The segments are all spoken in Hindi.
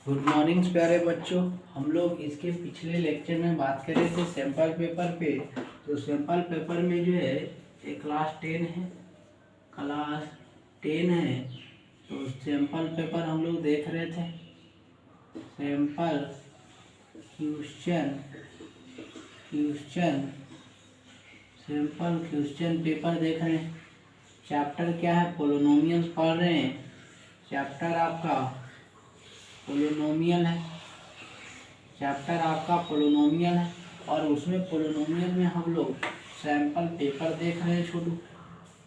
गुड मॉर्निंग प्यारे बच्चों। हम लोग इसके पिछले लेक्चर में बात कर रहे थे सैंपल पेपर पे। तो सैंपल पेपर में जो है एक क्लास 10 है, तो सैंपल पेपर हम लोग देख रहे थे। सैंपल क्वेश्चन पेपर देख रहे हैं। चैप्टर क्या है? पोलिनोमियल्स पढ़ रहे हैं। चैप्टर आपका पोलिनोमियल है और उसमें पोलिनोमियल में हम लोग सैंपल पेपर देख रहे हैं। छोटू,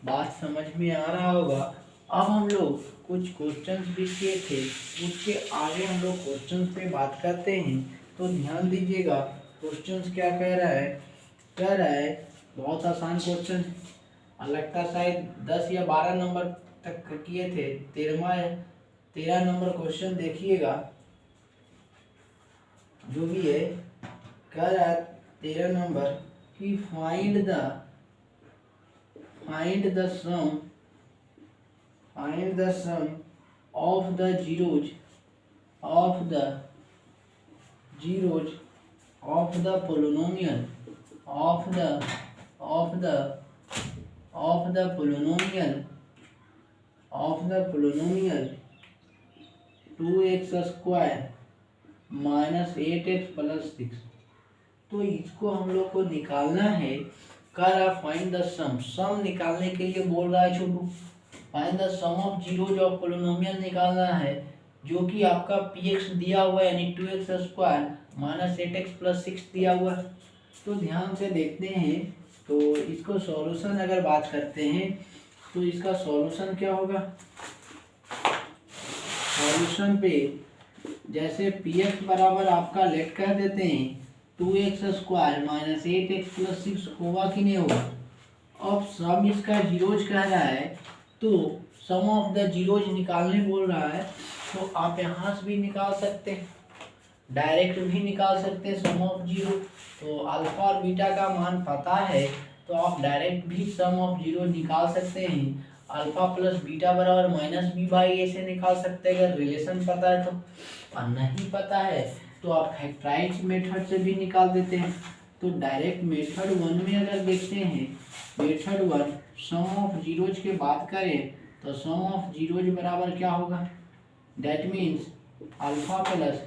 बात समझ में आ रहा होगा। अब हम लोग कुछ क्वेश्चंस भी किए थे, उसके आगे हम लोग क्वेश्चंस पे बात करते हैं। तो ध्यान दीजिएगा, क्वेश्चंस क्या कह रहा है बहुत आसान क्वेश्चन है। लगता शायद 10 या 12 नंबर तक किए थे। 13 नंबर क्वेश्चन देखिएगा। जो भी है कह रहा है 13 नंबर कि find the sum of the zeros of the polynomial of the polynomial 2x square -8x + 6। तो इसको हम लोग को निकालना है। कर आप फाइंड द सम निकालने के लिए बोल रहा है छोटू। Find the sum of zeros of polynomial निकालना है, जो कि आपका px दिया हुआ है, यानी 2x स्क्वायर -8x + 6 दिया हुआ है। तो ध्यान से देखते हैं। तो इसको सॉल्यूशन अगर बात करते हैं तो इसका सॉल्यूशन क्या होगा? सॉल्यूशन पे जैसे px बराबर आपका लेट कर देते हैं 2x स्क्वायर -8x + 6 होगा कि नहीं होगा। अब सम इसका जीरोज कह रहा है, तो सम ऑफ द जीरोज निकालने बोल रहा है। तो आप यहाँ से भी निकाल सकते हैं, डायरेक्ट भी निकाल सकते हैं सम ऑफ जीरो। तो अल्फा और बीटा का मान पता है तो आप डायरेक्ट भी सम ऑफ जीरो निकाल सकते हैं। अल्फा प्लस बीटा बराबर -b/a से निकाल सकते हैं अगर रिलेशन पता है तो। और नहीं पता है तो आप फैक्टराइज मेथड से भी निकाल देते हैं। तो डायरेक्ट मेथड 1 में अगर देखते हैं, मेथड 1 सम ऑफ जीरोज के बात करें तो सम ऑफ जीरोज बराबर क्या होगा? That means alpha plus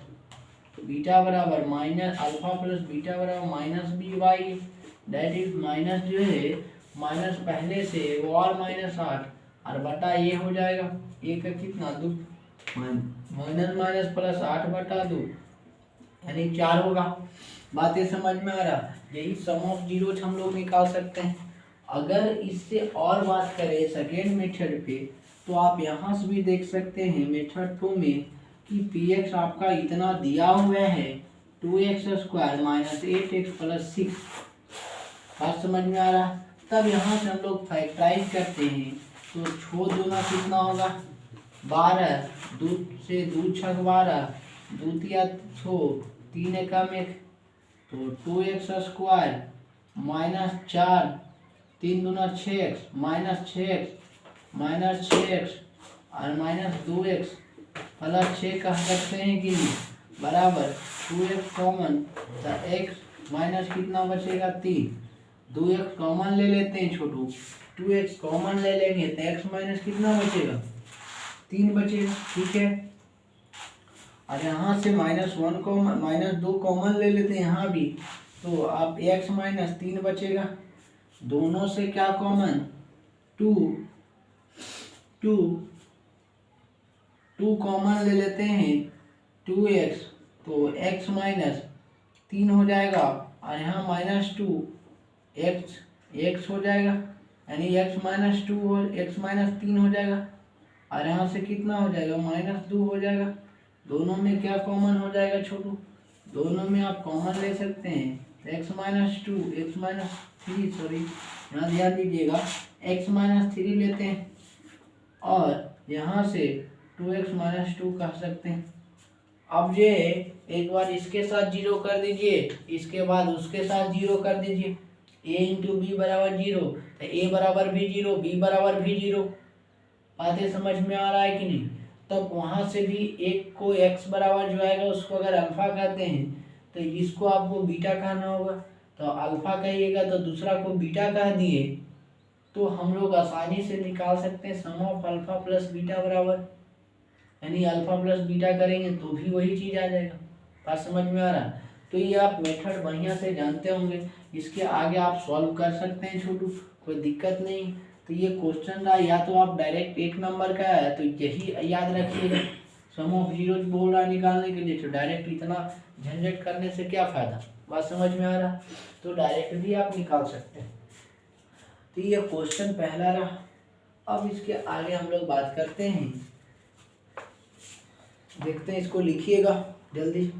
beta बराबर -b/a, दैट इज माइनस जो है माइनस पहले से वो और -8 और बटा ये हो जाएगा। ये का कितना 2 -8/2 यानी 4 होगा। बातें समझ में आ रहा? यही सम ऑफ जीरोज हम लोग निकाल सकते हैं। अगर इससे और बात करें सेकेंड मेथड पे, तो आप यहाँ से भी देख सकते हैं मेथड 2 में कि px आपका इतना दिया हुआ है 2x स्क्वायर -8x + 6। बात समझ में आ रहा? तब यहाँ से हम लोग फैक्टराइज करते हैं तो छो दूना कितना होगा 12, 2 से 2 छक 12, 2 तिया 6, 3 एकम 1, तो 2x स्क्वायर -4, 3 दूना 6x -6x और -2x + 6 कह सकते हैं कि नहीं, बराबर 2x कॉमन तो x माइनस कितना बचेगा 3। 2x कॉमन ले लेते हैं छोटू, 2x कॉमन ले लेंगे तो x माइनस कितना बचेगा 3 बचेगा। ठीक है, और यहाँ से -1 को -2 कॉमन ले लेते हैं यहाँ भी, तो आप x - 3 बचेगा। दोनों से क्या कॉमन 2 कॉमन ले लेते हैं 2x, तो x - 3 हो जाएगा और यहाँ -2 x हो जाएगा, यानी x - 3 हो जाएगा और यहाँ से कितना हो जाएगा -2 हो जाएगा। दोनों में क्या कॉमन हो जाएगा छोटू? दोनों में आप कॉमन ले सकते हैं तो x - 3 सॉरी यहाँ ध्यान दीजिएगा, x - 3 लेते हैं और यहाँ से 2x - 2 कह सकते हैं। अब ये एक बार इसके साथ 0 कर दीजिए, इसके बाद उसके साथ 0 कर दीजिए। a × b बराबर 0, तो a बराबर भी 0, b बराबर भी 0। बातें समझ में आ रहा है कि नहीं? तब वहाँ से भी एक को x बराबर जो आएगा उसको अगर अल्फा कहते हैं तो इसको आपको बीटा कहना होगा। तो अल्फा कहिएगा तो दूसरा को बीटा कह दिए तो हम लोग आसानी से निकाल सकते हैं सम ऑफ अल्फा प्लस बीटा बराबर, यानी अल्फा प्लस बीटा करेंगे तो भी वही चीज़ आ जाएगा। बात समझ में आ रहा है? तो ये आप मेथड बढ़िया से जानते होंगे, इसके आगे आप सॉल्व कर सकते हैं छोटू, कोई दिक्कत नहीं। तो ये क्वेश्चन रहा, या तो आप डायरेक्ट 1 नंबर का है तो यही याद रखिएगा, सम ऑफ जीरोज बोल रहा निकालने के लिए, तो डायरेक्ट इतना झंझट करने से क्या फ़ायदा। बात समझ में आ रहा? तो डायरेक्ट भी आप निकाल सकते हैं। तो ये क्वेश्चन पहला रहा। अब इसके आगे हम लोग बात करते हैं, देखते हैं, इसको लिखिएगा जल्दी।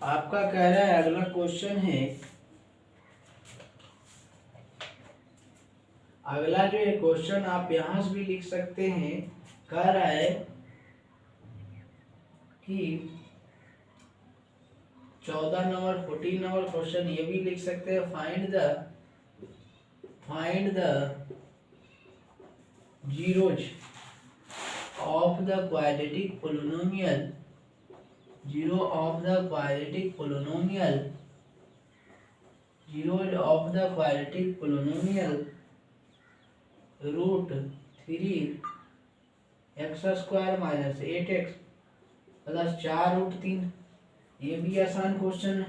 आपका कह रहा है अगला क्वेश्चन है, अगला जो है क्वेश्चन आप यहां से भी लिख सकते हैं, कह रहा है कि 14 नंबर 14 नंबर क्वेश्चन ये भी लिख सकते हैं, find the zeros of the quadratic polynomial, zero of the quadratic polynomial, zeros of the quadratic polynomial root 3x² minus 8x plus 4√3। ये भी आसान क्वेश्चन है,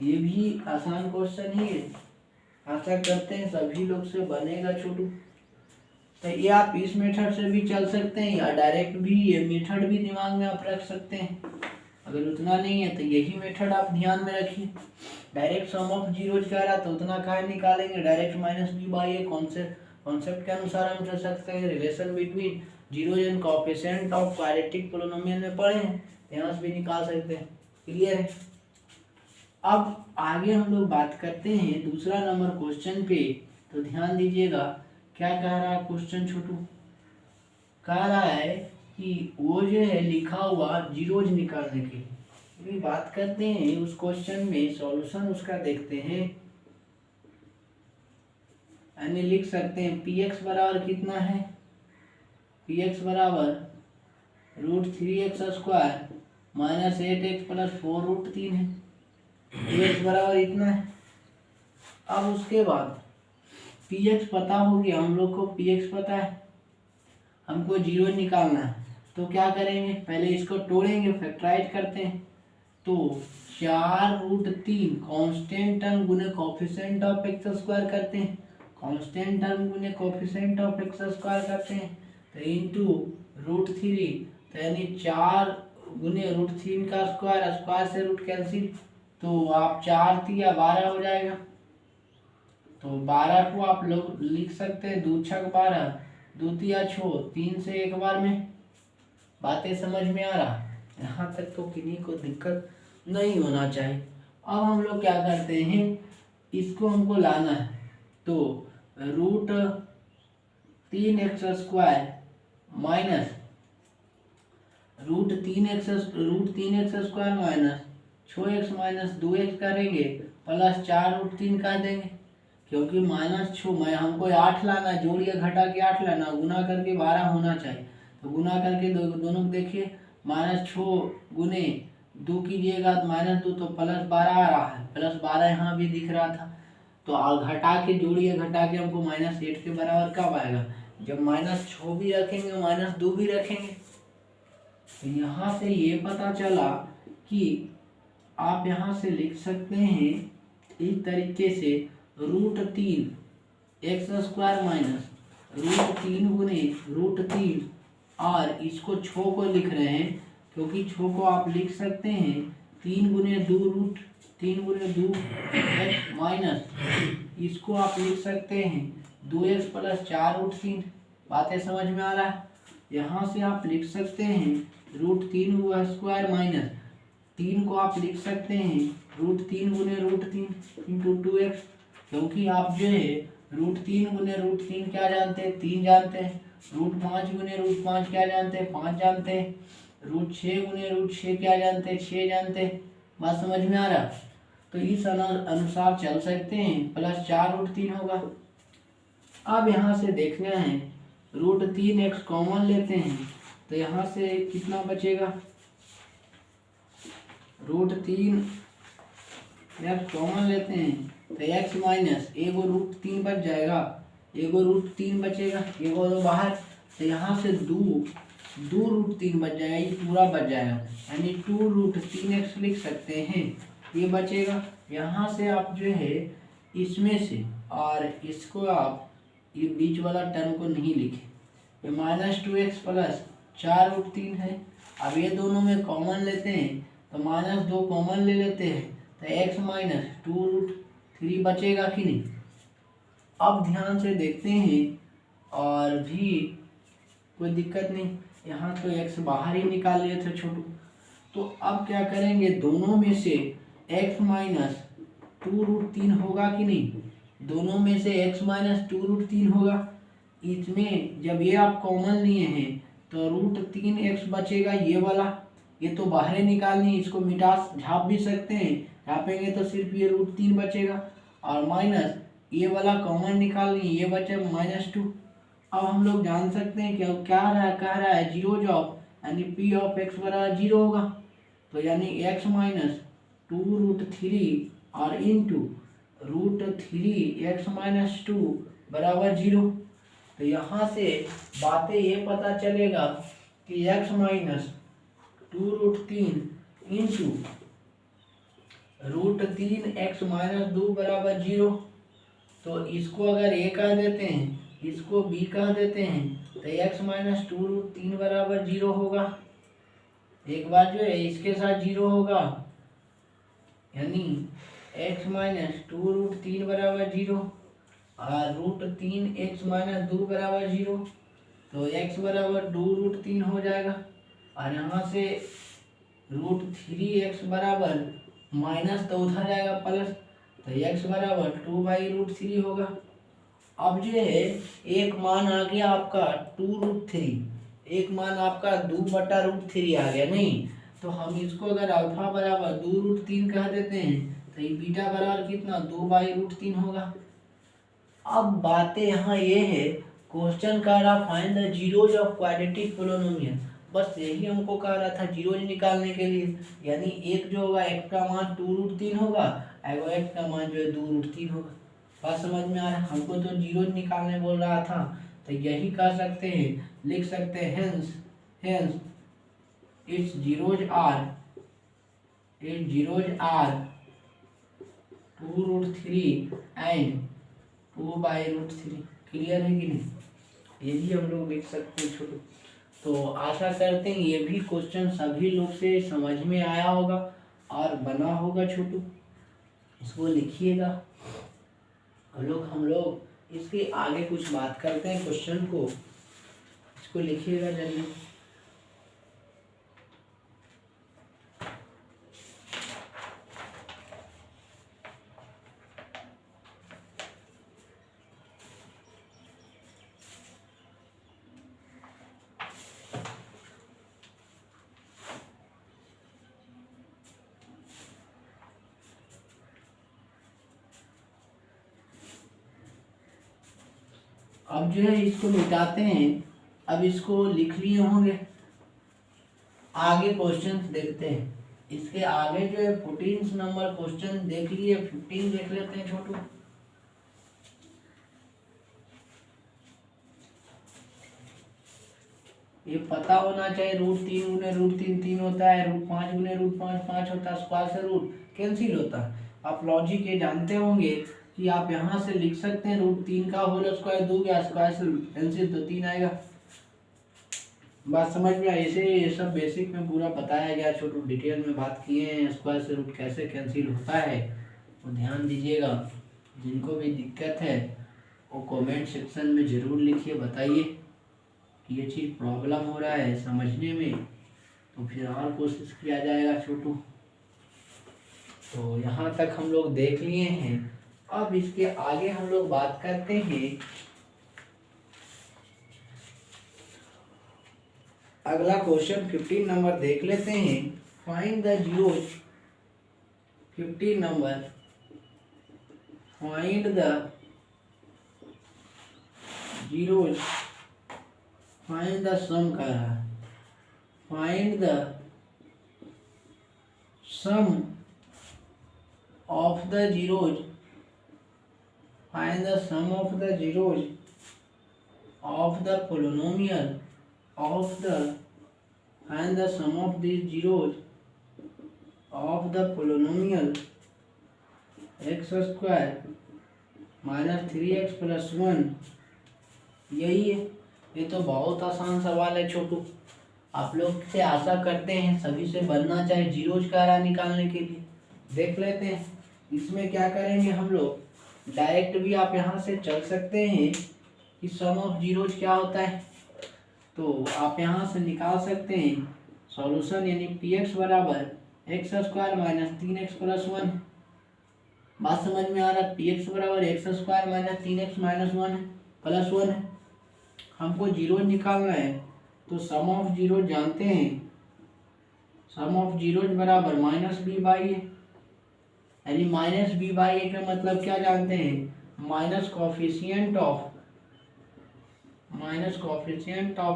ये भी आसान क्वेश्चन ही है, आशा करते हैं सभी लोग से बनेगा छोटू। तो ये आप इस मेथड से भी चल सकते हैं या डायरेक्ट भी, ये मेथड भी दिमाग में आप रख सकते हैं। अगर उतना नहीं है तो यही मेथड आप ध्यान में रखिए। डायरेक्ट सम ऑफ जीरोज कह रहा तो उतना काहे निकालेंगे, direct minus B by A concept के अनुसार हम चल सकते हैं। Relation between zeros and coefficient of quadratic polynomial में पढ़े हैं, यहाँ से भी निकाल सकते हैं। क्लियर है? अब आगे हम लोग बात करते हैं दूसरा नंबर क्वेश्चन पे। तो ध्यान दीजिएगा क्या कह रहा है क्वेश्चन छोटू, कह रहा है कि वो जो है लिखा हुआ जीरोज निकालने के लिए बात करते हैं, उस क्वेश्चन में सॉल्यूशन उसका देखते हैं। यानी लिख सकते हैं px बराबर कितना है, px बराबर √3x² माइनस 8x प्लस 4√3 है, px बराबर इतना है। अब उसके बाद px पता हो गया हम लोग को, px पता है, हमको जीरो निकालना है। तो क्या करेंगे, पहले इसको तोड़ेंगे, फैक्टराइज करते हैं। तो 4√3 कांस्टेंट टर्म गुने कोएफिशिएंट ऑफ x² करते हैं, कांस्टेंट टर्म गुने कोएफिशिएंट ऑफ x² करते हैं, तो इनटू √3, तो यानी 4 गुने √3 का स्क्वायर, स्क्वायर से रूट कैंसिल, तो आप 4 तिया 12 हो जाएगा। तो 12 को आप लोग लिख सकते हैं 2 छक 12, 2 तिया 6, 3 से एक बार में। बातें समझ में आ रहा? यहाँ तक तो किन्हीं को दिक्कत नहीं होना चाहिए। अब हम लोग क्या करते हैं, इसको हमको लाना है, तो √3x² minus √3x² minus 6x minus 2x करेंगे, प्लस 4√3 कर देंगे, क्योंकि -6 में हमको 8 लाना, जोड़िए घटा के 8 लाना, गुना करके 12 होना चाहिए। तो गुना करके दोनों को देखिए, -6 गुने 2 कीजिएगा तो -2, तो प्लस 12 आ रहा है, प्लस 12 यहाँ भी दिख रहा था। तो घटा के जोड़िए, घटा के हमको -8 के बराबर कब आएगा, जब -6 भी रखेंगे -2 भी रखेंगे। तो यहाँ से ये पता चला कि आप यहाँ से लिख सकते हैं इस तरीके से, √3x² माइनस √3 गुने √3, और इसको 6 को लिख रहे हैं क्योंकि 6 को आप लिख सकते हैं 3 गुने 2 x माइनस, इसको आप लिख सकते हैं 2x प्लस 4√3। बातें समझ में आ रहा है? यहाँ से आप लिख सकते हैं √3² माइनस 3 को आप लिख सकते हैं √3 गुने √3 इंटू 2x, क्योंकि आप जो है √3 गुने √3 क्या जानते हैं, 3 जानते हैं, √5 गुने √5 क्या जानते हैं, 5 जानते हैं। √6 गुने √6 क्या जानते हैं, 6 जानते हैं। बात समझ में आ रहा? तो इस अनुसार चल सकते हैं, प्लस 4√3 होगा। अब यहाँ से देखना है √3x कॉमन लेते हैं तो यहाँ से कितना बचेगा, √3x कॉमन लेते हैं तो x माइनस एगो √3 बच जाएगा, एगो √3 बचेगा, एगो तो बाहर, तो यहाँ से दो √3 बच जाएगा, ये पूरा बच जाएगा, यानी 2√3x लिख सकते हैं, ये बचेगा। यहाँ से आप जो है इसमें से और इसको आप ये बीच वाला टर्म को नहीं लिखे, ये -2x प्लस 4√3 है। अब ये दोनों में कॉमन लेते हैं तो -2 कॉमन ले लेते हैं तो x माइनस 2√3 बचेगा कि नहीं। अब ध्यान से देखते हैं और भी कोई दिक्कत नहीं, यहाँ तो x बाहर ही निकाल लिए थे छोटू। तो अब क्या करेंगे, दोनों में से x माइनस 2√3 होगा कि नहीं, दोनों में से x माइनस 2√3 होगा। इसमें जब ये आप कॉमन लिए हैं तो √3x बचेगा, ये वाला, ये तो बाहर ही निकालनी है, इसको मिटा झाप भी सकते हैं, झापेंगे तो सिर्फ ये √3 बचेगा, और माइनस ये वाला कॉमन निकालनी है, ये बचे -2। अब हम लोग जान सकते हैं क्या क्या कह रहा है, जीरो जॉब, यानी p ऑफ x बराबर 0 होगा, तो यानी x माइनस 2√3 और इंटू √3x माइनस 2 बराबर 0। तो यहाँ से बातें ये पता चलेगा कि x minus 2√3 into √3x minus 2 बराबर 0। तो इसको अगर a कह देते हैं, इसको b कह देते हैं, तो x माइनस 2√3 बराबर 0 होगा। एक बार जो है इसके साथ 0 होगा, यानी x माइनस 2√3 बराबर 0 और √3x माइनस 2 बराबर 0, तो x बराबर 2√3 हो जाएगा, और यहाँ से √3x बराबर माइनस तो उधर जाएगा प्लस, तो x बराबर 2/√3 होगा। अब जो है एक मान आ गया आपका 2√3, एक मान आपका 2/√3 आ गया, नहीं तो हम इसको अगर अल्फा बराबर 2√3 कह देते हैं तो ये बीटा बराबर कितना 2/√3 होगा। अब बातें यहाँ ये है, क्वेश्चन कह रहा find the zeros of quadratic polynomial, बस यही हमको कह रहा था जीरोज निकालने के लिए, यानी एक जो होगा x का मान 2√3 होगा, एगो x का मान जो है 2√3 होगा। बात समझ में आ रहा है, हमको तो जीरोज निकालने बोल रहा था, तो यही कर सकते हैं, लिख सकते हैं hence it's zeros are 2√3 and 2/√3। Clear है कि नहीं, ये भी हम लोग लिख सकते हैं छोटू। तो आशा करते हैं ये भी क्वेश्चन सभी लोग से समझ में आया होगा और बना होगा छोटू, इसको लिखिएगा। हम लोग इसके आगे कुछ बात करते हैं, क्वेश्चन को इसको लिखिएगा जल्दी। अब जो है इसको मिटाते हैं, अब इसको लिख लिए होंगे, आगे क्वेश्चन देखते हैं। इसके आगे जो है 14 नंबर क्वेश्चन देख लिए, 15 देख लेते हैं छोटू। ये पता होना चाहिए, √3 गुने √3 3 होता है, √5 गुने √5 5 होता है, स्क्वायर से रूट कैंसिल होता है। आप लॉजिक ये जानते होंगे कि आप यहाँ से लिख सकते हैं √3 का होल स्क्वायर 2 गया, स्क्वायर से कैंसिल तो 3 आएगा। बात समझ में आई, ऐसे ये सब बेसिक में पूरा बताया गया छोटू, डिटेल में बात किए हैं, स्क्वायर से रूट कैसे कैंसिल होता है, वो ध्यान दीजिएगा। जिनको भी दिक्कत है वो कमेंट सेक्शन में ज़रूर लिखिए, बताइए कि ये चीज़ प्रॉब्लम हो रहा है समझने में, तो फिर और कोशिश किया जाएगा छोटू। तो यहाँ तक हम लोग देख लिए हैं, अब इसके आगे हम लोग बात करते हैं अगला क्वेश्चन 15 नंबर देख लेते हैं। Find the zeros. 15 number, find the zeros, find the sum कर रहा है। Find the sum of the zeros, find the sum of the zeros of the polynomial of the and the sum of these zeros of the polynomial x square minus 3x plus 1। यही है। ये तो बहुत आसान सवाल है छोटू। आप लोग से आशा करते हैं सभी से बनना चाहिए जीरोज का आरा निकालने के लिए। देख लेते हैं इसमें क्या करेंगे हम लोग। डायरेक्ट भी आप यहाँ से चल सकते हैं कि सम ऑफ जीरोज क्या होता है, तो आप यहाँ से निकाल सकते हैं सॉल्यूशन, यानी पी एक्स बराबर x square minus 3x plus 1। बात समझ में आ रहा है। पी एक्स बराबर x square minus 3x minus 1 plus 1 है। हमको जीरो निकालना है तो सम ऑफ जीरो जानते हैं। सम ऑफ जीरो बराबर माइनस बी बाई ए, यानी माइनस बी बाई ए का मतलब क्या जानते हैं, माइनस कॉफिशिएंट ऑफ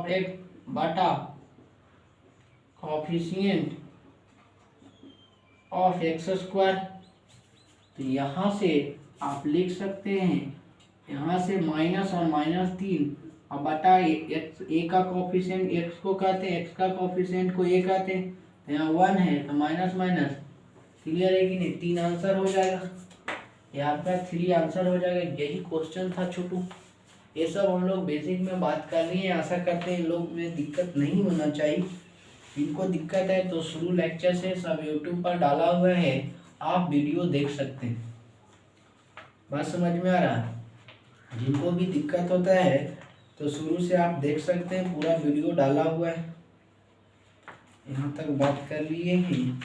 एक्स बटा कॉफिशिएंट ऑफ एक्स स्क्वायर। तो यहाँ से आप लिख सकते हैं, यहाँ से माइनस और माइनस 3 और बटा एक्स, ए का कॉफिशिएंट एक्स को कहते हैं, एक्स का कॉफिशिएंट को ए कहते हैं। तो यहाँ 1 है तो माइनस माइनस क्लियर है कि नहीं, 3 आंसर हो जाएगा। यहाँ पे 3 आंसर हो जाएगा। यही क्वेश्चन था छोटू। ये सब हम लोग बेसिक में बात कर रही हैं। आशा करते हैं लोग में दिक्कत नहीं होना चाहिए। इनको दिक्कत है तो शुरू लेक्चर से सब यूट्यूब पर डाला हुआ है, आप वीडियो देख सकते हैं। बात समझ में आ रहा है। जिनको भी दिक्कत होता है तो शुरू से आप देख सकते हैं, पूरा वीडियो डाला हुआ है। यहाँ तक बात कर लिए हैं।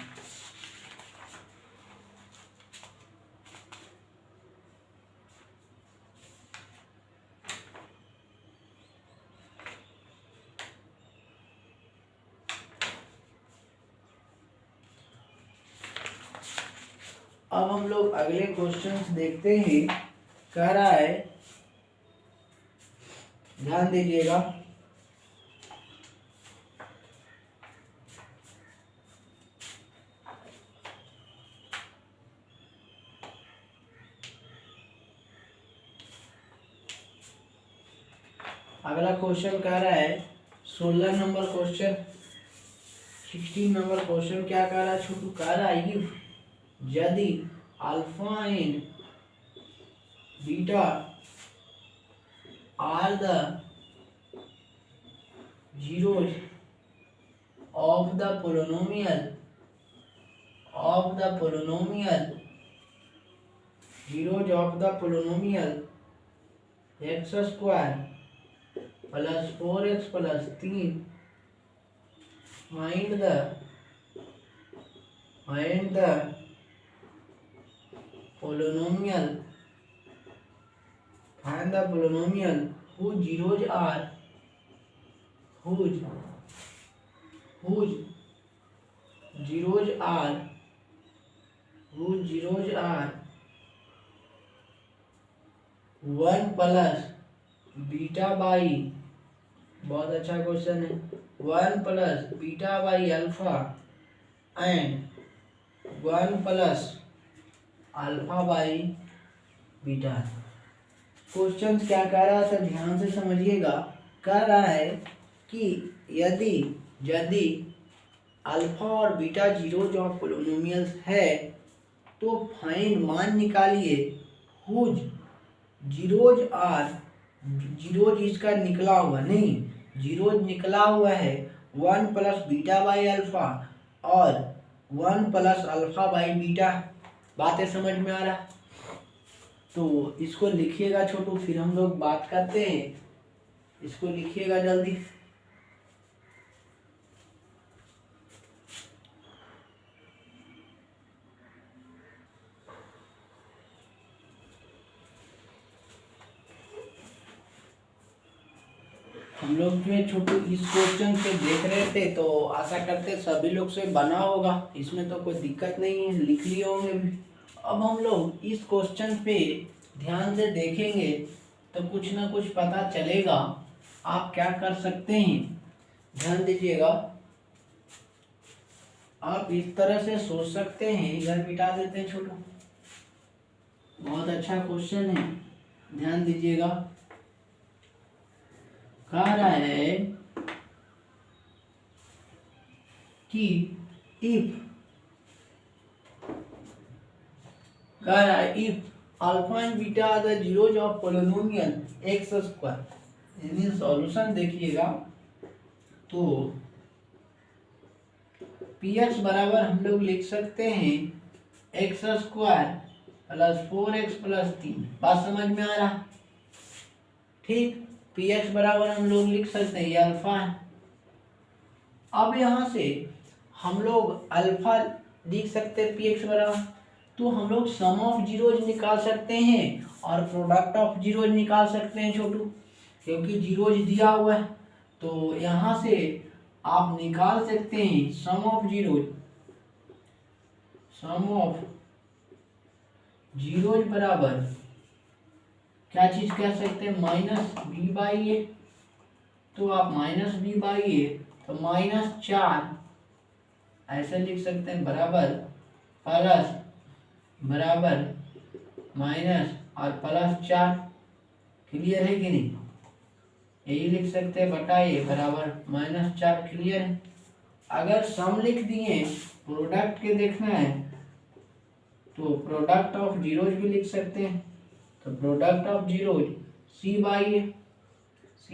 अब हम लोग अगले क्वेश्चंस देखते हैं। कह रहा है, ध्यान दीजिएगा, अगला क्वेश्चन कह रहा है 16 नंबर क्वेश्चन। 16 नंबर क्वेश्चन क्या कह रहा है छोटू, कह रहा है इफ यदि alpha and beta are the zeros of the polynomial zeros of the polynomial X square plus 4x plus 3 find the polynomial whose zeros are whose zeros are 1 plus beta by, बहुत अच्छा क्वेश्चन है, 1 plus beta by alpha and 1 plus alpha by beta. Question क्या कह रहा था, ध्यान से समझिएगा। कह रहा है कि यदि अल्फा और बीटा जीरोज ऑफ पोलिनोमियल्स है तो फाइंड, मान निकालिए, हुज जीरोज आर, जीरोज इसका निकला हुआ नहीं, जीरोज निकला हुआ है 1 प्लस बीटा बाई अल्फा और 1 प्लस अल्फा बाई बीटा। बातें समझ में आ रहा, तो इसको लिखिएगा छोटू, फिर हम लोग बात करते हैं। इसको लिखिएगा जल्दी। हम लोग जो है छोटू इस क्वेश्चन से देख रहे थे, तो आशा करते सभी लोग से बना होगा, इसमें तो कोई दिक्कत नहीं है, लिख लिए होंगे भी। अब हम लोग इस क्वेश्चन पे ध्यान से देखेंगे तो कुछ ना कुछ पता चलेगा। आप क्या कर सकते हैं, ध्यान दीजिएगा। आप इस तरह से सोच सकते हैं, इधर मिटा देते हैं छोटू। बहुत अच्छा क्वेश्चन है, ध्यान दीजिएगा। कह रहा है कि if alpha and beta are the zeros of polynomial X square. यानी सॉल्यूशन देखिएगा तो पी एक्स बराबर हम लोग लिख सकते हैं x square plus 4x plus 3। बात समझ में आ रहा? ठीक, पी एक्स बराबर हम लोग लिख सकते हैं, ये अल्फा है। अब यहाँ से हम लोग अल्फा लिख सकते हैं पी एक्स बराबर, तो हम लोग सम ऑफ जीरोज निकाल सकते हैं और प्रोडक्ट ऑफ जीरोज निकाल सकते हैं छोटू, क्योंकि जीरोज दिया हुआ है। तो यहाँ से आप निकाल सकते हैं सम ऑफ जीरोज बराबर क्या चीज कह सकते हैं, माइनस बी बाई ए। तो आप माइनस बी बाई ए तो -4 ऐसे लिख सकते हैं, बराबर प्लस बराबर माइनस और +4। क्लियर है कि नहीं? यही लिख सकते हैं, बटा ए बराबर -4। क्लियर है? अगर सम लिख दिए, प्रोडक्ट के देखना है तो प्रोडक्ट ऑफ जीरोज भी लिख सकते हैं। तो product of zeros C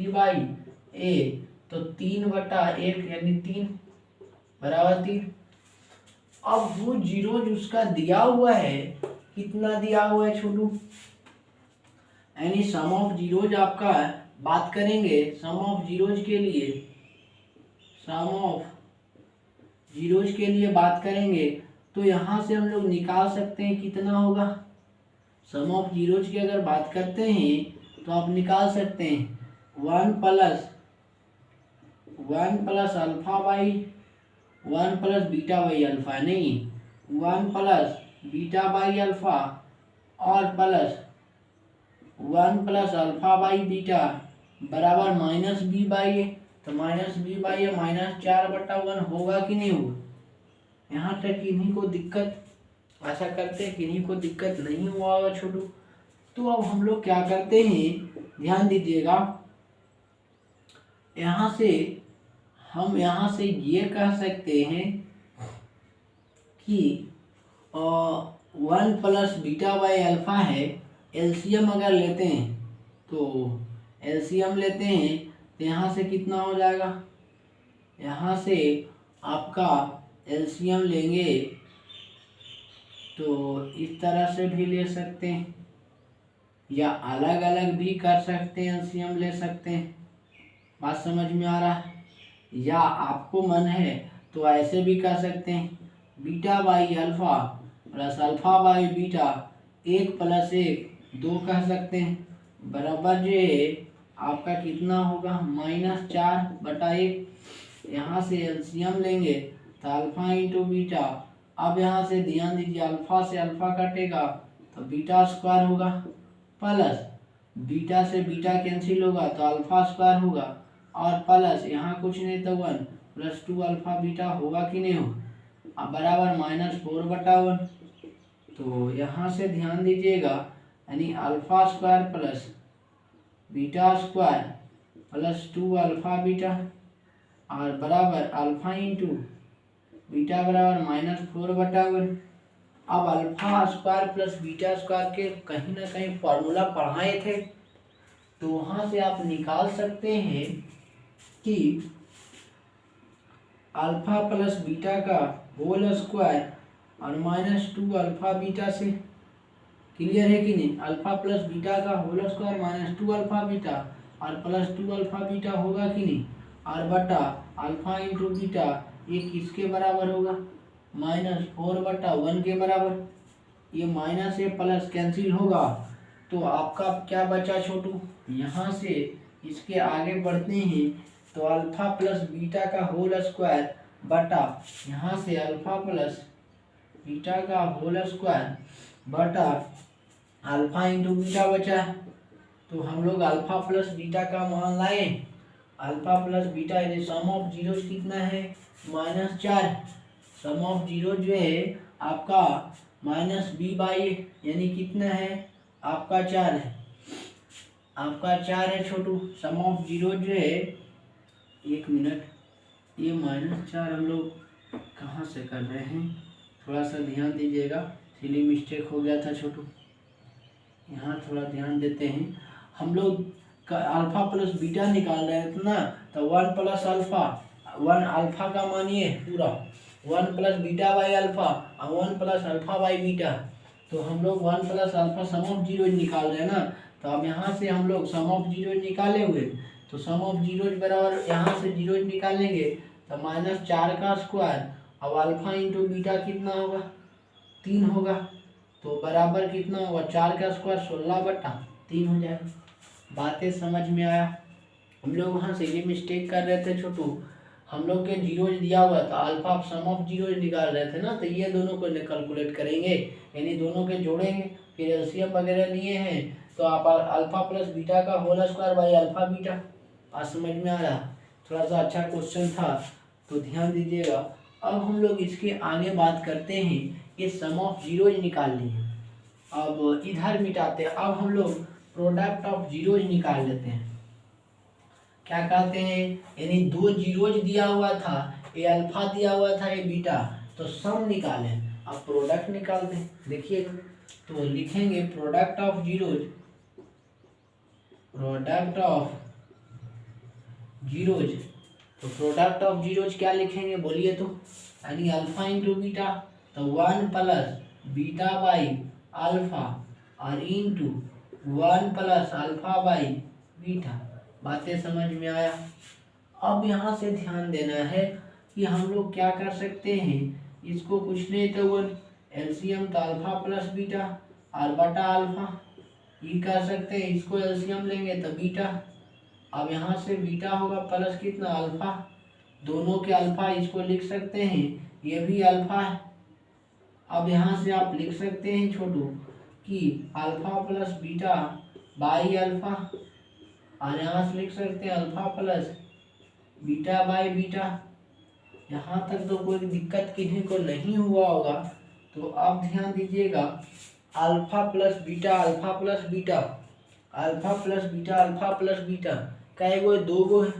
by A तो 3/1 यानी 3 बराबर 3। अब वो जीरोज उसका दिया हुआ है, कितना दिया हुआ है छोटू, यानी सम ऑफ जीरोज आपका बात करेंगे सम ऑफ जीरोज के लिए बात करेंगे तो यहाँ से हम लोग निकाल सकते हैं कितना होगा। सम ऑफ जीरोज की अगर बात करते हैं तो आप निकाल सकते हैं 1 प्लस बीटा बाई अल्फा, नहीं 1 प्लस बीटा बाई अल्फा और plus 1 plus alpha by beta बराबर माइनस बी बाई ए। तो माइनस बी बाई ए -4/1 होगा कि नहीं होगा? यहाँ तक किन्हीं को दिक्कत, आशा करते हैं किन्हीं को दिक्कत नहीं हुआ होगा छोटू। तो अब हम लोग क्या करते हैं, ध्यान दीजिएगा। हम यहाँ से ये कह सकते हैं कि 1 प्लस बीटा बाई अल्फा है। एलसीएम अगर लेते हैं तो यहाँ से कितना हो जाएगा, यहाँ से आपका एलसीएम लेंगे तो इस तरह से भी ले सकते हैं या अलग अलग भी कर सकते हैं, एलसीएम ले सकते हैं। बात समझ में आ रहा है? या आपको मन है तो ऐसे भी कर सकते हैं, beta by alpha plus alpha by beta 1 + 1 2 कह सकते हैं, बराबर जो है आपका कितना होगा -4/1। यहाँ से एलसीएम लेंगे तो अल्फा इंटू बीटा। अब यहाँ से ध्यान दीजिए, अल्फा से अल्फा कटेगा तो बीटा स्क्वायर होगा, प्लस बीटा से बीटा कैंसिल होगा तो अल्फा स्क्वायर होगा, और प्लस यहाँ कुछ नहीं तो 1 + 2 अल्फा बीटा होगा कि नहीं होगा, अब बराबर -4/1। तो यहाँ से ध्यान दीजिएगा, यानी alpha square plus beta square plus 2 alpha beta और बराबर अल्फा इंटू बीटा बराबर -4/1। अब alpha square plus beta square के कहीं ना कहीं फॉर्मूला पढ़ाए थे, तो वहाँ से आप निकाल सकते हैं कि अल्फा प्लस बीटा का होल स्क्वायर और -2 अल्फा बीटा से। क्लियर है कि नहीं? अल्फा प्लस बीटा का होल स्क्वायर -2 अल्फा बीटा और +2 अल्फा बीटा होगा कि नहीं, और बटा अल्फा इंटू बीटा ये किसके बराबर होगा, -4/1 के बराबर। ये माइनस ए प्लस कैंसिल होगा तो आपका क्या बचा छोटू, यहाँ से इसके आगे बढ़ते हैं तो अल्फा प्लस बीटा का होल स्क्वायर बटा यहाँ से अल्फा प्लस बीटा का होल स्क्वायर बटा अल्फा इंटू बीटा बचा है। तो हम लोग अल्फा प्लस बीटा का मान लाए। अल्फा प्लस बीटा यानी सम ऑफ जीरो कितना है -4। सम ऑफ जीरो जो है आपका -b/, यानी कितना है आपका 4 है, आपका 4 है छोटू। सम ऑफ जीरो जो है 1 मिनट, ये -4 हम लोग कहाँ से कर रहे हैं, थोड़ा सा ध्यान दीजिएगा, सिली मिस्टेक हो गया था छोटू, यहाँ थोड़ा ध्यान देते हैं। हम लोग अल्फा प्लस बीटा निकाल रहे हैं ना, तो 1 प्लस अल्फा, 1 अल्फा का मानिए पूरा 1 प्लस बीटा बाई अल्फा और 1 प्लस अल्फा बाई बीटा। तो हम लोग 1 plus alpha sum of zero निकाल रहे हैं ना, तो अब यहाँ से हम लोग सम ऑफ जीरो निकाले हुए, तो सम ऑफ जीरो बराबर यहाँ से जीरो निकालेंगे तो -4 का स्क्वायर, अब अल्फा इंटू बीटा कितना होगा 3 होगा, तो बराबर कितना होगा 4 का स्क्वायर 16/3 हो जाएगा। बातें समझ में आया। हम लोग वहाँ से ये मिस्टेक कर रहे थे छोटू, हम लोग के जीरो दिया हुआ था, अल्फा सम ऑफ जीरो निकाल रहे थे ना, तो ये दोनों को कैलकुलेट करेंगे, यानी दोनों के जोड़ेंगे, फिर एलसीएम वगैरह लिए हैं तो आप अल्फा प्लस बीटा का whole square by alpha beta. आज समझ में आ रहा, थोड़ा सा अच्छा क्वेश्चन था तो ध्यान दीजिएगा। अब हम लोग इसके आगे बात करते हैं, ये सम ऑफ जीरो निकाल लिए, अब इधर मिटाते हैं। अब हम लोग प्रोडक्ट ऑफ जीरोज निकाल लेते हैं। क्या कहते हैं, यानी 2 जीरोज दिया हुआ था, ये अल्फा दिया हुआ था, ये बीटा, तो सम निकालें, अब प्रोडक्ट निकालते हैं। देखिए तो लिखेंगे product of zeros, product of zeros, तो प्रोडक्ट ऑफ जीरोज क्या लिखेंगे बोलिए तो, यानी अल्फा इंटू बीटा, तो 1 प्लस बीटा बाई अल्फा और into 1 plus alpha by beta. बातें समझ में आया। अब यहाँ से ध्यान देना है कि हम लोग क्या कर सकते हैं, इसको कुछ नहीं तो 1 एलसीएम तो अल्फा प्लस बीटा और बटा अल्फा, ये कर सकते हैं, इसको एलसीएम लेंगे तो बीटा, अब यहाँ से बीटा होगा प्लस कितना अल्फा, दोनों के अल्फा इसको लिख सकते हैं, ये भी अल्फा है। अब यहाँ से आप लिख सकते हैं छोटू कि alpha plus beta by alpha, और यहाँ से लिख सकते हैं alpha plus beta by beta. यहाँ तक तो कोई दिक्कत किसी को नहीं हुआ होगा। तो आप ध्यान दीजिएगा, alpha plus beta, alpha plus beta, alpha plus beta, alpha plus beta, कई गो 2 गो है,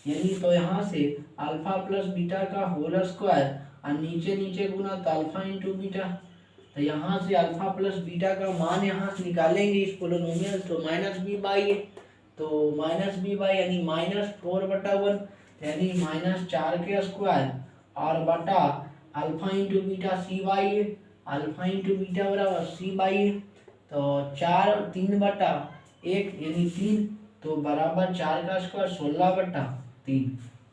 यानी तो यहाँ से अल्फा प्लस बीटा का होल स्क्वायर और नीचे नीचे गुना तो अल्फा इंटू बीटा, तो यहाँ से अल्फा प्लस बीटा का मान यहाँ से निकालेंगे इस पोलिनोमियल, तो -b/, तो -b/ यानी -4/1, यानी -4 के स्क्वायर और बटा alpha into beta c/a, alpha into beta बराबर c/a, तो 3/1 यानी 3, तो बराबर 4 का स्क्वायर 16/3।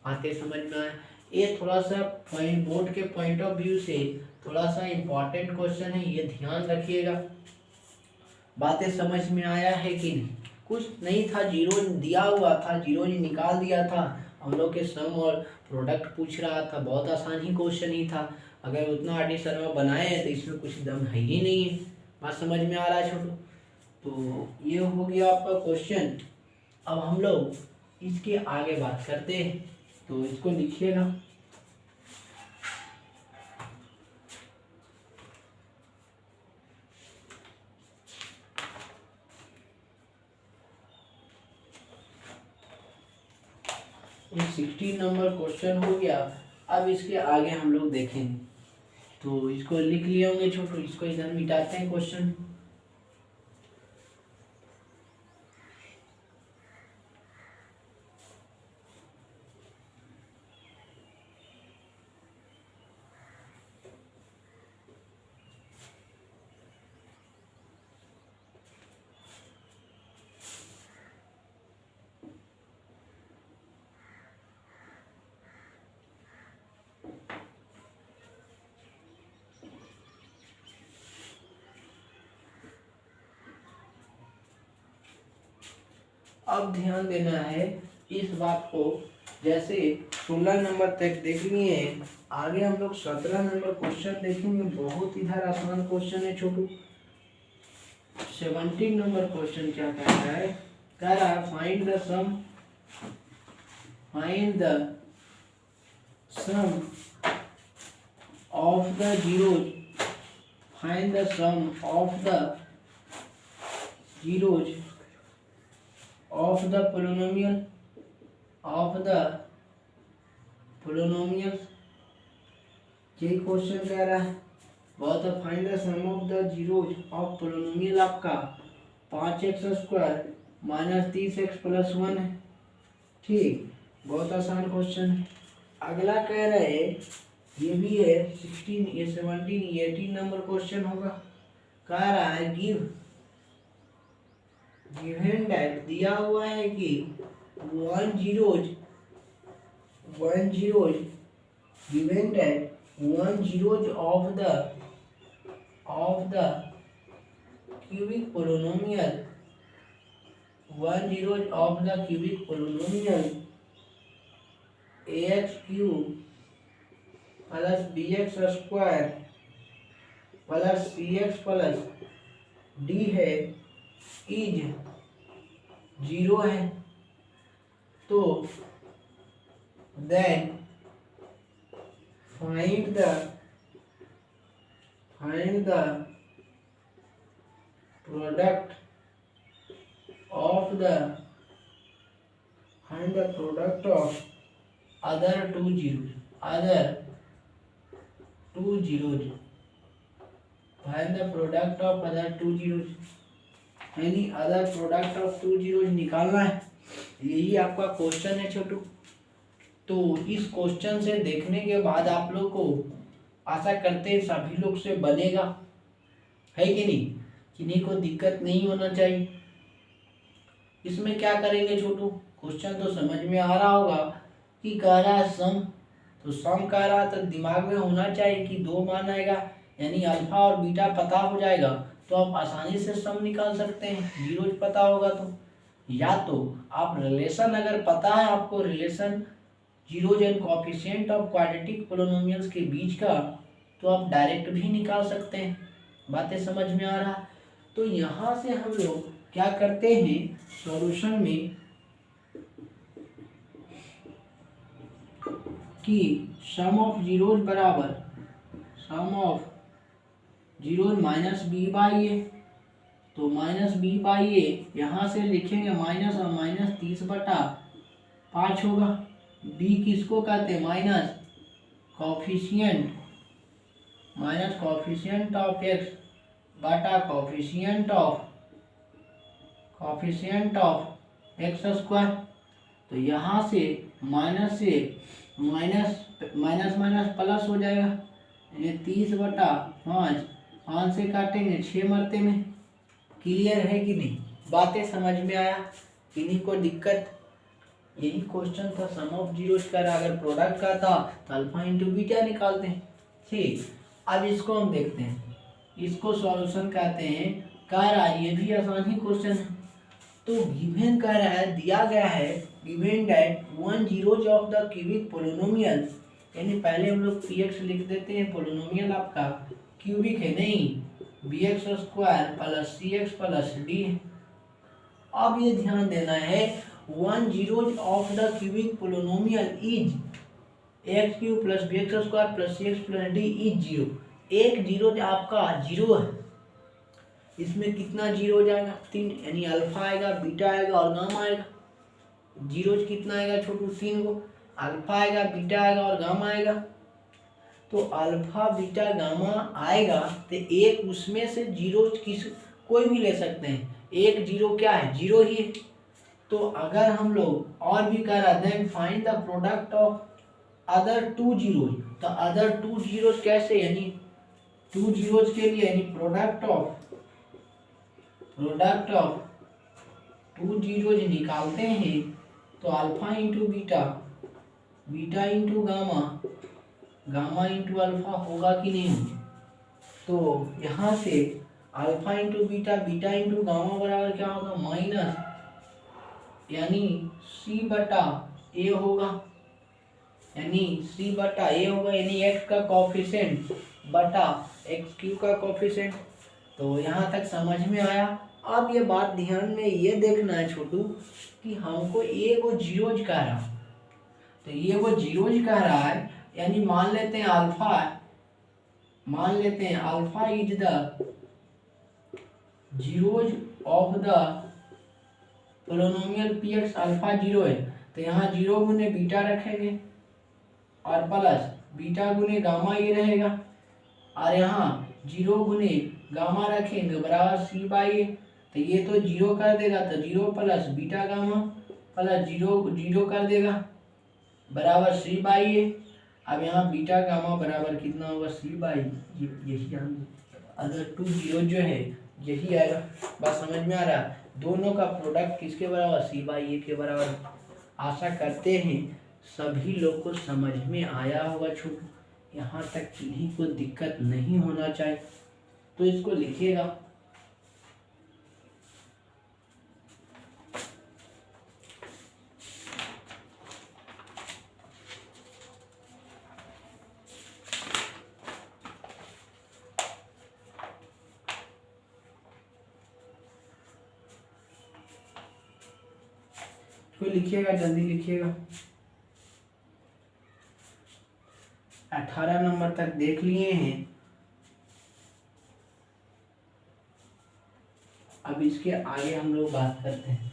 बातें समझ में आए। ये थोड़ा सा पॉइंट बोर्ड के पॉइंट ऑफ व्यू से थोड़ा सा इम्पोर्टेंट क्वेश्चन है, ये ध्यान रखिएगा। बातें समझ में आया है कि नहीं, कुछ नहीं था, जीरो दिया हुआ था, जीरो निकाल दिया था, हम लोग के सम और प्रोडक्ट पूछ रहा था, बहुत आसान ही क्वेश्चन ही था। अगर उतना आर डी शर्मा बनाए हैं तो इसमें कुछ दम है ही नहीं है। बात समझ में आ रहा है छोटू। तो ये हो गया आपका क्वेश्चन। अब हम लोग इसके आगे बात करते हैं, तो इसको लिखिएगा। ये 16 नंबर क्वेश्चन हो गया। अब इसके आगे हम लोग देखेंगे, तो इसको लिख लिए होंगे छोटू, इसको इधर मिटाते हैं क्वेश्चन। अब ध्यान देना है इस बात को, जैसे 16 नंबर तक देख लिए हैं, आगे हम लोग 17 नंबर क्वेश्चन देखेंगे। बहुत इधर आसान क्वेश्चन है छोटू। 17 नंबर क्वेश्चन क्या कह रहा है? कह रहा है find the sum of the zeros, find the sum of the zeros of the polynomial यही क्वेश्चन कह रहा है। बहुत find the sum of the zeros of polynomial आपका 5x² माइनस 30x प्लस 1 है। ठीक, बहुत आसान क्वेश्चन है। अगला कह रहे हैं, ये भी है 16, ये 17, 18 नंबर क्वेश्चन होगा। कह रहा है गिवन दैट, दिया हुआ है कि one zeros given that one zeros of the cubic polynomial, one zeros of the cubic polynomial ax³ plus bx² plus cx plus d है, इज 0 है। तो then find the product of other two zeros, find the product of other two zeros, यानी other product of two zeros निकालना है। यही आपका क्वेश्चन है छोटू। तो इस क्वेश्चन से देखने के बाद आप लोग को आशा करते हैं सभी लोग से बनेगा, है कि नहीं, किन्हीं को दिक्कत नहीं होना चाहिए। इसमें क्या करेंगे छोटू, क्वेश्चन तो समझ में आ रहा होगा कि कह रहा है सम, तो सम कह रहा है तो दिमाग में होना चाहिए कि 2 मान आएगा, यानी अल्फा और बीटा पता हो जाएगा तो आप आसानी से सम निकाल सकते हैं। जीरोज पता होगा तो, या तो आप रिलेशन अगर पता है आपको, relation zeros and coefficient of quadratic polynomials के बीच का, तो आप डायरेक्ट भी निकाल सकते हैं। बातें समझ में आ रहा? तो यहाँ से हम लोग क्या करते हैं, सॉल्यूशन में कि सम ऑफ जीरोज बराबर sum of zeros minus B by A, तो माइनस बी बाई ए यहाँ से लिखेंगे माइनस, और माइनस 30/5 होगा। बी किसको कहते हैं, माइनस कॉफिशिएंट ऑफ एक्स बटा कॉफिशिएंट ऑफ x²। तो यहाँ से माइनस प्लस हो जाएगा, ये 30/5, 5 से काटेंगे 6 मरते में। क्लियर है कि नहीं, बातें समझ में आया, किन्हीं को दिक्कत? यही क्वेश्चन था सम ऑफ जीरोज का। अगर प्रोडक्ट का था तो अल्फा इंटू बीटा निकालते हैं। ठीक, अब इसको हम देखते हैं, इसको सॉल्यूशन कहते हैं। कह रहा है, ये भी आसान ही क्वेश्चन है। तो गिवन कह रहा है, दिया गया है given that one zeros of the cubic polynomial, यानी पहले हम लोग px लिख देते हैं, पोलिनोमियल आपका क्यूबिक है, नहीं bx² plus cx plus d। अब ये ध्यान देना है, one zeros of the cubic polynomial is x³ plus bx² plus cx plus d is 0। एक जीरोज आपका 0 है, इसमें कितना जीरो हो जाएगा, 3, यानी अल्फा आएगा, बीटा आएगा और गामा आएगा। जीरोज कितना आएगा छोटू, 3 को, अल्फा आएगा, बीटा आएगा और गामा आएगा। तो अल्फा बीटा गामा आएगा तो एक उसमें से जीरोज कोई भी ले सकते हैं। एक जीरो क्या है, जीरो ही है। तो अगर हम लोग और भी कह रहा then find the product of other two zeros, तो अदर टू जीरोज कैसे, यानी 2 जीरोज के लिए, यानी प्रोडक्ट ऑफ 2 जीरोज निकालते हैं तो alpha into beta, beta into gamma, gamma into alpha होगा कि नहीं। तो यहाँ से alpha into beta, beta into gamma बराबर क्या होगा, माइनस यानी सी बटा ए होगा, यानी सी बटा ए होगा, यानी एक्स का कोफिशिएंट बटा एक्स क्यू का कोफिशिएंट। तो यहाँ तक समझ में आया। अब ये बात ध्यान में ये देखना है छोटू कि हमको ए वो जीरोज कह रहा, तो ये वो जीरोज कह रहा है, यानी मान लेते हैं alpha is the zeros of the polynomial P x, alpha zero है तो यहाँ जीरो गुने बीटा रखेंगे और प्लस बीटा गुने गामा ये रहेगा, और यहाँ जीरो गुने गामा रखेंगे बराबर सी बाई ए, तो ये तो जीरो कर देगा, तो zero plus beta gamma plus zero कर देगा बराबर सी बाई ए। अब यहाँ बीटा गामा बराबर कितना होगा, सी बाई, यही हम अगर टू जीरो जो है यही आएगा। बात समझ में आ रहा है? दोनों का प्रोडक्ट किसके बराबर, सी बाई ए के बराबर। आशा करते हैं सभी लोग को समझ में आया होगा छोटू, यहाँ तक किन्हीं को दिक्कत नहीं होना चाहिए। तो इसको लिखिएगा, तो लिखिएगा, जल्दी लिखिएगा। 18 नंबर तक देख लिए हैं। अब इसके आगे हम लोग बात करते हैं,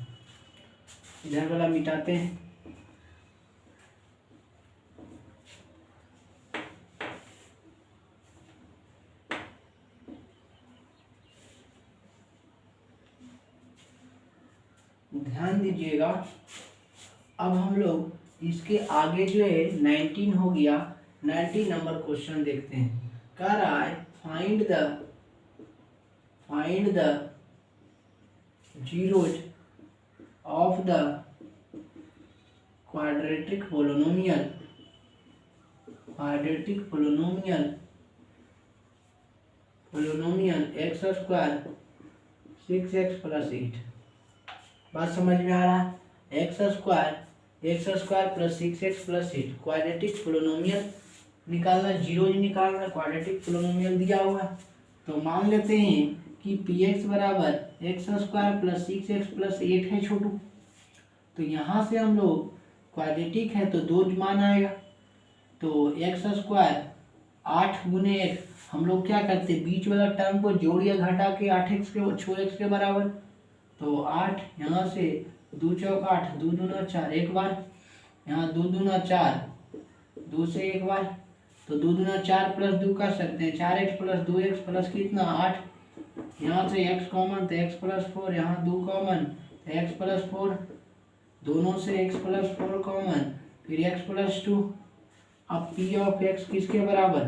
इधर वाला मिटाते हैं। ध्यान दीजिएगा, अब हम लोग इसके आगे जो है 19 हो गया, 19 नंबर क्वेश्चन देखते हैं। कह रहा है find the zeros of the quadratic polynomial X square 6x + 8। बात समझ में आ रहा है? X square plus 6x + 8 quadratic polynomial निकालना, जीरोज निकालना, क्वाड्रेटिक पोलिनोमियल दिया हुआ है। तो मान लेते हैं कि पी एक्स बराबर एक्स स्क्वायर प्लस 6x + 8 है छोटू। तो यहाँ से हम लोग क्वाड्रेटिक है तो दो मान आएगा, तो एक्स स्क्वायर 8 गुने एक्स, हम लोग क्या करते बीच वाला टर्म को जोड़िए घटा के 8x के छोड़ x के बराबर। तो 8 यहाँ से 2 चौक 8, 2 दूना 4 एक बार, यहाँ 2 दूना 4, 2 से एक बार, तो 2 दूना 4 + 2 कर सकते हैं, 4x + 2x प्लस कितना 8, यहाँ से x कॉमन तो x + 4, यहाँ 2 कॉमन तो x + 4, दोनों से x + 4 कॉमन, फिर x + 2। अब p ऑफ x किसके बराबर,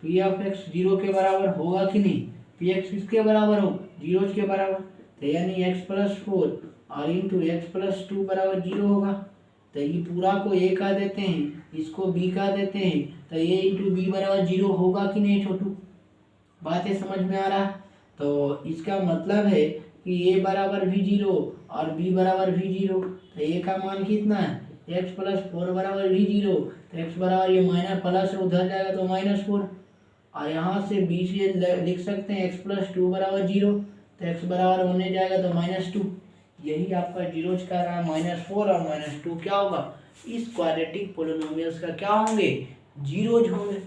p ऑफ x 0 के बराबर होगा कि नहीं, px किसके बराबर हो, 0 के बराबर, तो यानी x + 4 और इंटू x + 2 बराबर 0 होगा। तो ये पूरा को a का देते हैं, इसको b का देते हैं, तो a इंटू बी बराबर 0 होगा कि नहीं छोटू, बातें समझ में आ रहा है? तो इसका मतलब है कि a बराबर भी 0 और b बराबर भी 0, तो a का मान कितना है, x + 4 बराबर भी 0, तो x बराबर ये माइनस प्लस उधर जाएगा तो -4, और यहाँ से b से लिख सकते हैं x + 2 बराबर 0, तो x बराबर होने जाएगा तो -2। यही आपका जीरोज का रहा है, -4 और -2 क्या होगा, इस क्वाड्रेटिक पोलिनोमियल्स का क्या होंगे, जीरोज होंगे।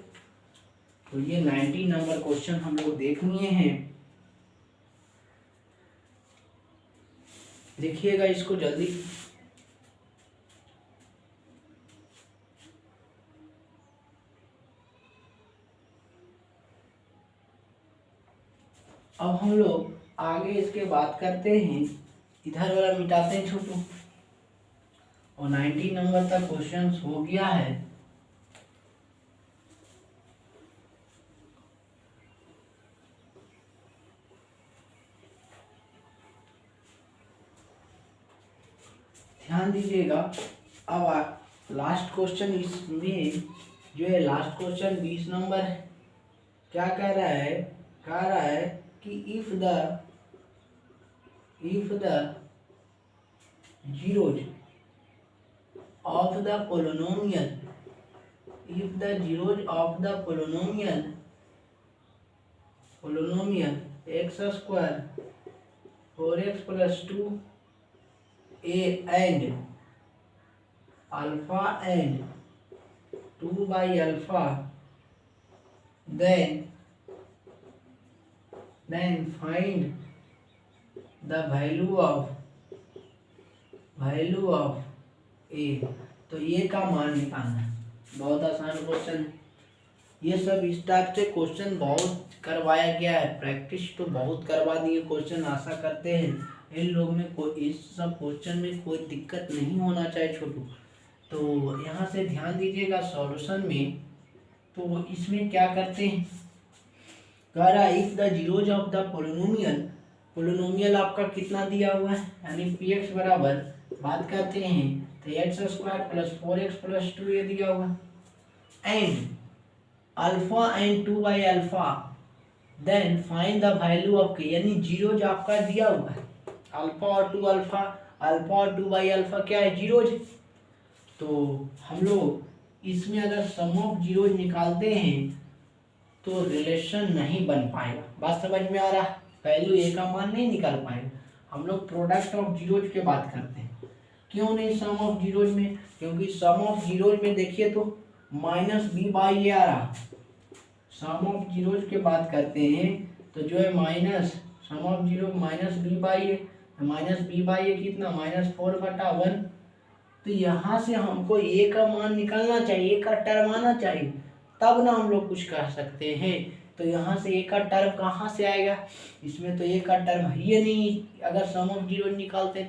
तो ये 19 नंबर क्वेश्चन हम लोग देख लिए हैं। देखिएगा इसको जल्दी, अब हम लोग आगे इसके बात करते हैं, इधर वाला मिटाते हैं छोटू, और 19 नंबर तक क्वेश्चन हो गया है। ध्यान दीजिएगा, अब लास्ट क्वेश्चन इसमें जो है, लास्ट क्वेश्चन 20 नंबर है। क्या कह रहा है कि if the zeros of the polynomial, if the zeros of the polynomial x square 4x plus 2a and alpha and 2 by alpha, then find the value of a। तो ये का मान निकालना है। बहुत आसान क्वेश्चन है। ये सब इस टाइप से क्वेश्चन बहुत करवाया गया है, प्रैक्टिस तो बहुत करवा दिए क्वेश्चन। आशा करते हैं इन लोग में कोई इस सब क्वेश्चन में कोई दिक्कत नहीं होना चाहिए छोटू। तो यहाँ से ध्यान दीजिएगा सॉल्यूशन में। तो इसमें क्या करते हैं, कह रहा if the zeros of the polynomial आपका कितना दिया हुआ है, यानी पी एक्स बराबर बात करते हैं तो x square plus 4x plus 2 ये दिया हुआ है, and alpha and 2 by alpha, then find the value of K, यानी जीरोज आपका दिया हुआ है अल्फा और 2 अल्फा, अल्फा और 2 बाई अल्फा क्या है, जीरोज। तो हम लोग इसमें अगर सम ऑफ जीरोज निकालते हैं तो रिलेशन नहीं बन पाएगा। बात समझ में आ रहा है, वैल्यू ए का मान नहीं निकाल पाएगा। हम लोग प्रोडक्ट ऑफ जीरोज की बात करते हैं, क्यों नहीं सम ऑफ जीरोज में, क्योंकि सम ऑफ जीरोज में देखिए तो माइनस बी बाई ए आ रहा। सम ऑफ जीरोज की बात करते हैं तो जो है minus sum of zero minus B by A, minus B by A कितना -4/1। तो यहाँ से हमको ए का मान निकालना चाहिए, ए का टर्म आना चाहिए, तब ना हम लोग कुछ कर सकते हैं। तो यहाँ से ए का टर्म कहाँ से आएगा, इसमें तो ए का टर्म है ही नहीं अगर सम ऑफ जीरो निकालते हैं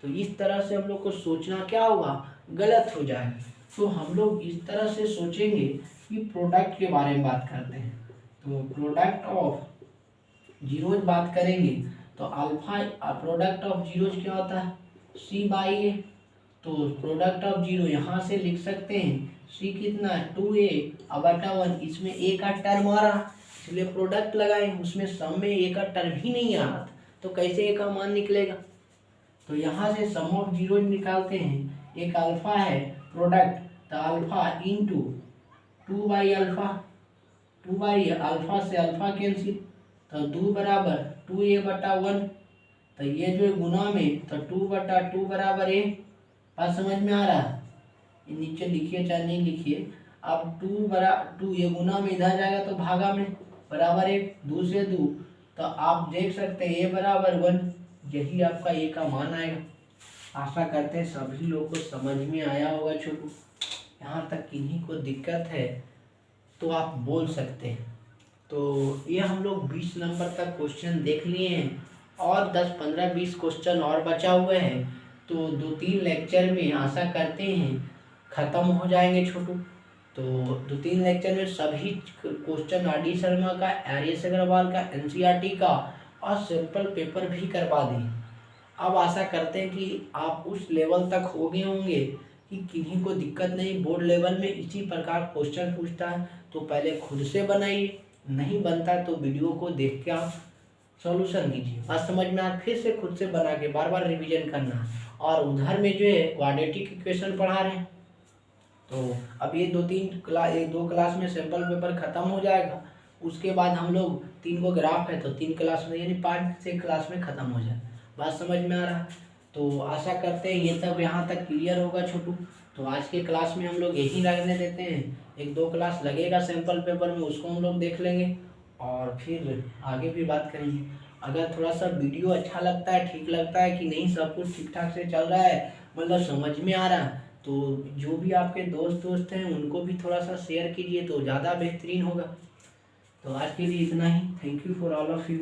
तो इस तरह से हम लोग को सोचना क्या होगा, गलत हो जाएगा। तो हम लोग इस तरह से सोचेंगे कि प्रोडक्ट के बारे में बात करते हैं। तो प्रोडक्ट ऑफ जीरोज बात करेंगे तो अल्फा प्रोडक्ट ऑफ जीरोज क्या होता है, सी बाई ए। तो प्रोडक्ट ऑफ जीरो यहाँ से लिख सकते हैं सी कितना है 2a/1, इसमें ए का टर्म आ रहा इसलिए प्रोडक्ट लगाए, उसमें सम में ए का टर्म ही नहीं आ रहा था तो कैसे ए का मान निकलेगा। तो यहाँ से सम ऑफ जीरो निकालते हैं, एक अल्फा है प्रोडक्ट तो alpha into 2 by alpha, 2 by alpha से अल्फा कैंसिल तो 2 बराबर 2a/1। तो ये जो गुना में तो 2/2 बराबर ए। बात समझ में आ रहा है, ये नीचे लिखिए चाहे नहीं लिखिए। अब 2 ये गुना में इधर जाएगा तो भागा में बराबर 1, 2 से 2 तो आप देख सकते हैं ए बराबर 1, यही आपका ए का मान आएगा। आशा करते हैं सभी लोगों को समझ में आया होगा छोटू। यहाँ तक किन्हीं को दिक्कत है तो आप बोल सकते हैं। तो ये हम लोग 20 नंबर तक क्वेश्चन देख लिए हैं और 10, 15, 20 क्वेश्चन और बचा हुए हैं। तो 2-3 लेक्चर में आशा करते हैं ख़त्म हो जाएंगे छोटू। तो 2-3 लेक्चर में सभी क्वेश्चन आर डी शर्मा का, आर.एस. अग्रवाल का, एनसीईआरटी का और सैंपल पेपर भी करवा दें। अब आशा करते हैं कि आप उस लेवल तक हो गए होंगे कि किन्हीं को दिक्कत नहीं। बोर्ड लेवल में इसी प्रकार क्वेश्चन पूछता है तो पहले खुद से बनाइए, नहीं बनता तो वीडियो को देख के आप सॉल्यूशन कीजिए। बात समझ में आ, फिर से खुद से बना के बार बार रिवीजन करना। और उधर में जो है क्वाड्रेटिक इक्वेशन पढ़ा रहे हैं तो अब ये 2 क्लास में सैंपल पेपर ख़त्म हो जाएगा। उसके बाद हम लोग 3 को ग्राफ है तो 3 क्लास में यानी 5-6 क्लास में ख़त्म हो जाए। बात समझ में आ रहा। तो आशा करते हैं ये तब यहाँ तक क्लियर होगा छोटू। तो आज के क्लास में हम लोग यही लगने देते हैं, 1-2 क्लास लगेगा सैंपल पेपर में, उसको हम लोग देख लेंगे और फिर आगे भी बात करेंगे। अगर थोड़ा सा वीडियो अच्छा लगता है, ठीक लगता है कि नहीं, सब कुछ ठीक ठाक से चल रहा है, मतलब समझ में आ रहा है, तो जो भी आपके दोस्त हैं उनको भी थोड़ा सा शेयर कीजिए तो ज़्यादा बेहतरीन होगा। तो आज के लिए इतना ही। Thank you for all of you.